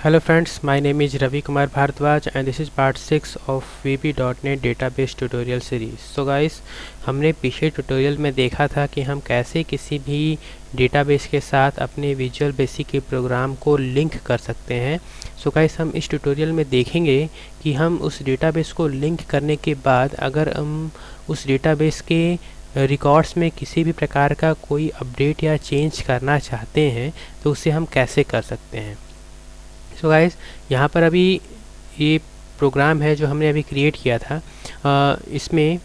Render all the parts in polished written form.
Hello friends, my name is Ravi Kumar Bhardwaj and this is part 6 of VB.NET database tutorial series. So guys, हमने पिछले tutorial में देखा था कि हम कैसे किसी भी डेटाबेस के साथ अपने विजुअल बेसिक के प्रोग्राम को लिंक कर सकते हैं. सो गाइस, हम इस ट्यूटोरियल में देखेंगे कि हम उस डेटाबेस को लिंक करने के बाद अगर हम उस डेटाबेस के रिकॉर्ड्स में किसी भी प्रकार का कोई अपडेट या चेंज करना चाहते हैं तो उसे हम कैसे कर सकते हैं. सो गाइस, यहाँ पर अभी ये प्रोग्राम है जो हमने अभी क्रिएट किया था. इसमें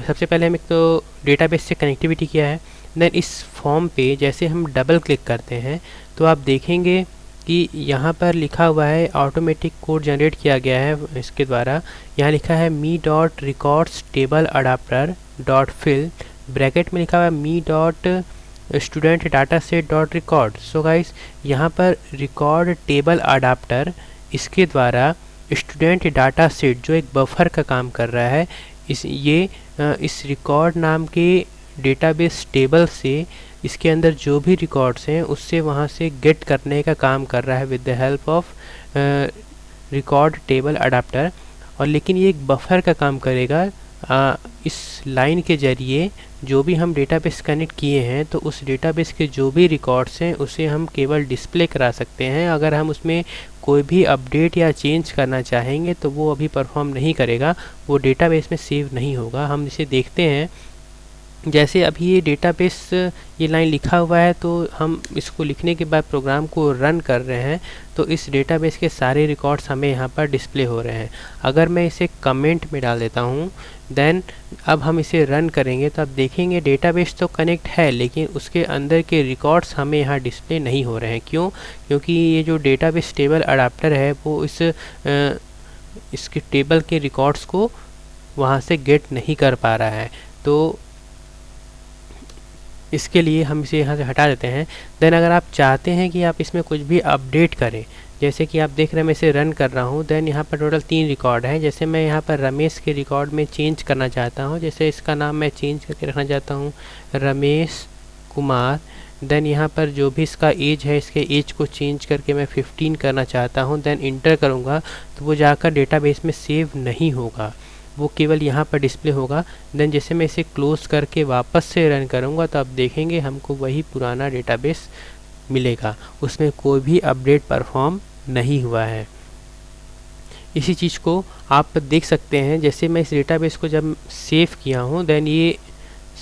सबसे पहले हम एक तो डेटाबेस से कनेक्टिविटी किया है. देन इस फॉर्म पे जैसे हम डबल क्लिक करते हैं तो आप देखेंगे कि यहाँ पर लिखा हुआ है ऑटोमेटिक कोड जनरेट किया गया है इसके द्वारा. यहाँ लिखा है me dot records table adapter dot fill, bracket में लिखा हुआ है me dot student data set dot record. So guys, यहाँ पर रिकॉर्ड टेबल अडाप्टर इसके द्वारा स्टूडेंट डाटा सेट जो एक बफर का काम कर रहा है, इस रिकॉर्ड नाम के डेटाबेस टेबल से इसके अंदर जो भी रिकॉर्ड्स हैं उससे वहाँ से गेट करने का काम कर रहा है with the help of record table adapter. और लेकिन ये एक बफर का काम करेगा. इस लाइन के ज़रिए जो भी हम डेटाबेस कनेक्ट किए हैं तो उस डेटाबेस के जो भी रिकॉर्ड्स हैं उसे हम केवल डिस्प्ले करा सकते हैं. अगर हम उसमें कोई भी अपडेट या चेंज करना चाहेंगे तो वो अभी परफॉर्म नहीं करेगा, वो डेटाबेस में सेव नहीं होगा. हम इसे देखते हैं. जैसे अभी ये डेटाबेस ये लाइन लिखा हुआ है तो हम इसको लिखने के बाद प्रोग्राम को रन कर रहे हैं तो इस डेटाबेस के सारे रिकॉर्ड्स हमें यहाँ पर डिस्प्ले हो रहे हैं. अगर मैं इसे कमेंट में डाल देता हूँ देन अब हम इसे रन करेंगे तो आप देखेंगे डेटाबेस तो कनेक्ट है लेकिन उसके अंदर के रिकॉर्ड्स हमें यहाँ डिस्प्ले नहीं हो रहे हैं. क्यों? क्योंकि ये जो डेटाबेस टेबल अडाप्टर है वो इसके टेबल के रिकॉर्ड्स को वहाँ से गेट नहीं कर पा रहा है. तो इसके लिए हम इसे यहाँ से हटा देते हैं. देन अगर आप चाहते हैं कि आप इसमें कुछ भी अपडेट करें, जैसे कि आप देख रहे हैं मैं इसे रन कर रहा हूँ. देन यहाँ पर टोटल 3 रिकॉर्ड हैं. जैसे मैं यहाँ पर रमेश के रिकॉर्ड में चेंज करना चाहता हूँ, जैसे इसका नाम मैं चेंज करके रखना चाहता हूँ रमेश कुमार. देन यहाँ पर जो भी इसका एज है इसके एज को चेंज करके मैं 15 करना चाहता हूँ. देन इंटर करूँगा तो वो जाकर डेटाबेस में सेव नहीं होगा, वो केवल यहाँ पर डिस्प्ले होगा. देन जैसे मैं इसे क्लोज़ करके वापस से रन करूँगा तो आप देखेंगे हमको वही पुराना डेटाबेस मिलेगा, उसमें कोई भी अपडेट परफॉर्म नहीं हुआ है. इसी चीज़ को आप देख सकते हैं. जैसे मैं इस डेटाबेस को जब सेव किया हूँ देन ये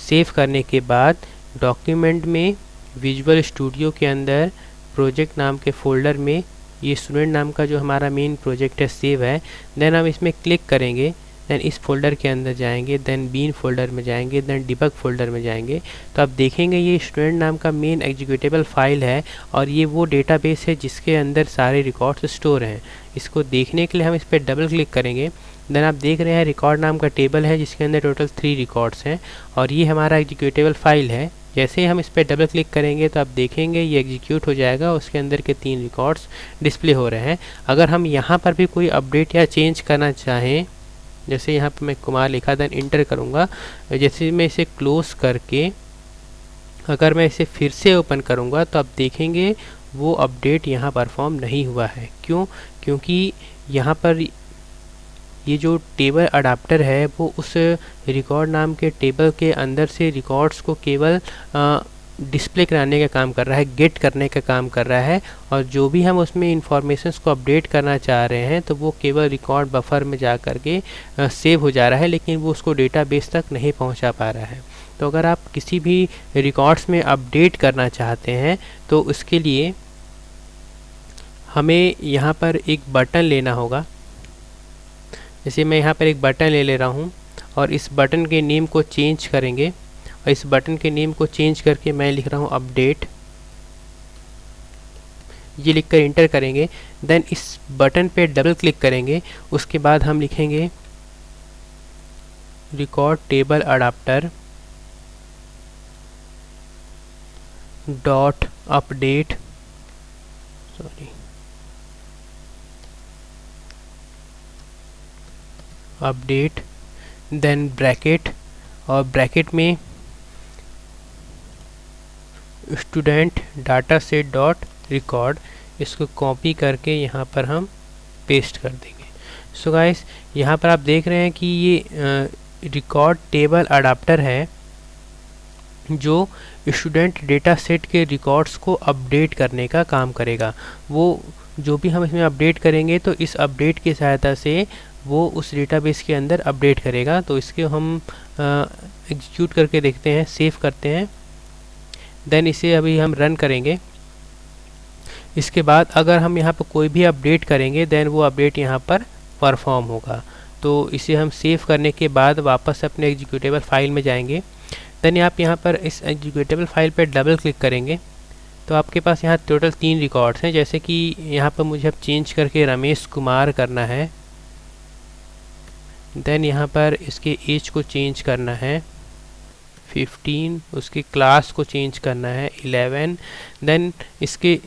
सेव करने के बाद डॉक्यूमेंट में विजुअल स्टूडियो के अंदर प्रोजेक्ट नाम के फोल्डर में ये स्टूडेंट नाम का जो हमारा मेन प्रोजेक्ट है सेव है. देन हम इसमें क्लिक करेंगे, देन इस फोल्डर के अंदर जाएंगे, देन बीन फोल्डर में जाएंगे, देन डिबग फोल्डर में जाएंगे तो आप देखेंगे ये स्टूडेंट नाम का मेन एग्जीक्यूटेबल फाइल है और ये वो डेटाबेस है जिसके अंदर सारे रिकॉर्ड्स स्टोर हैं. इसको देखने के लिए हम इस पर डबल क्लिक करेंगे. देन आप देख रहे हैं रिकॉर्ड नाम का टेबल है जिसके अंदर टोटल 3 रिकॉर्ड्स हैं और ये हमारा एग्जीक्यूटेबल फाइल है. जैसे ही हम इस पर डबल क्लिक करेंगे तो आप देखेंगे ये एग्जीक्यूट हो जाएगा, उसके अंदर के 3 रिकॉर्ड्स डिस्प्ले हो रहे हैं. अगर हम यहाँ पर भी कोई अपडेट या चेंज करना चाहें, जैसे यहाँ पर मैं कुमार लिखा देन इंटर करूँगा, जैसे मैं इसे क्लोज़ करके अगर मैं इसे फिर से ओपन करूँगा तो आप देखेंगे वो अपडेट यहाँ परफॉर्म नहीं हुआ है. क्यों? क्योंकि यहाँ पर ये जो टेबल अडाप्टर है वो उस रिकॉर्ड नाम के टेबल के अंदर से रिकॉर्ड्स को केवल डिस्प्ले कराने का काम कर रहा है, गेट करने का काम कर रहा है. और जो भी हम उसमें इंफॉर्मेशंस को अपडेट करना चाह रहे हैं तो वो केवल रिकॉर्ड बफर में जा कर के सेव हो जा रहा है लेकिन वो उसको डेटाबेस तक नहीं पहुंचा पा रहा है. तो अगर आप किसी भी रिकॉर्ड्स में अपडेट करना चाहते हैं तो उसके लिए हमें यहाँ पर एक बटन लेना होगा. जैसे मैं यहाँ पर एक बटन ले रहा हूँ और इस बटन के नेम को चेंज करेंगे और इस बटन के नेम को चेंज करके मैं लिख रहा हूँ अपडेट. ये लिखकर इंटर करेंगे. देन इस बटन पे डबल क्लिक करेंगे, उसके बाद हम लिखेंगे record table adapter dot update update. Then bracket और ब्रैकेट में student data set dot record. इसको कॉपी करके यहाँ पर हम पेस्ट कर देंगे। सो गाइस यहाँ पर आप देख रहे हैं कि ये रिकॉर्ड टेबल अडाप्टर है जो स्टूडेंट डेटा सेट के रिकॉर्ड्स को अपडेट करने का काम करेगा। वो जो भी हम इसमें अपडेट करेंगे तो इस अपडेट की सहायता से वो उस डेटाबेस के अंदर अपडेट करेगा। तो इसके हम एग्जीक्यूट करके देखते हैं, सेव करते हैं, देन इसे अभी हम रन करेंगे। इसके बाद अगर हम यहाँ पर कोई भी अपडेट करेंगे देन वो अपडेट यहाँ पर परफॉर्म होगा। तो इसे हम सेव करने के बाद वापस अपने एग्जीक्यूटेबल फाइल में जाएंगे। देन आप यहाँ पर इस एग्जीक्यूटेबल फाइल पर डबल क्लिक करेंगे तो आपके पास यहाँ टोटल 3 रिकॉर्ड्स हैं। जैसे कि यहाँ पर मुझे अब चेंज करके रमेश कुमार करना है, देन यहाँ पर इसके एज को चेंज करना है 15, उसकी क्लास को चेंज करना है 11, देन इसके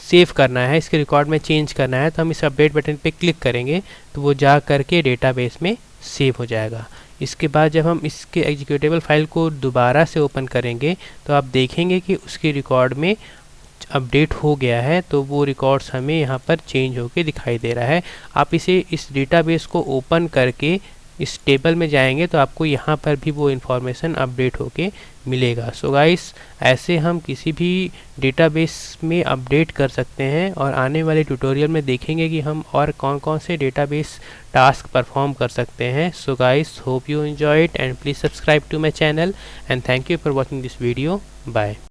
सेव करना है, इसके रिकॉर्ड में चेंज करना है। तो हम इस अपडेट बटन पे क्लिक करेंगे तो वो जा करके डेटाबेस में सेव हो जाएगा। इसके बाद जब हम इसके एग्जीक्यूटेबल फाइल को दोबारा से ओपन करेंगे तो आप देखेंगे कि उसके रिकॉर्ड में अपडेट हो गया है। तो वो रिकॉर्ड्स हमें यहाँ पर चेंज होके दिखाई दे रहा है। आप इस डेटाबेस को ओपन करके इस टेबल में जाएंगे तो आपको यहाँ पर भी वो इन्फॉर्मेशन अपडेट होके मिलेगा। सो गाइस ऐसे हम किसी भी डेटाबेस में अपडेट कर सकते हैं और आने वाले ट्यूटोरियल में देखेंगे कि हम और कौन कौन से डेटाबेस टास्क परफॉर्म कर सकते हैं। So guys hope you enjoy it and please subscribe to my channel and thank you for watching this video. Bye.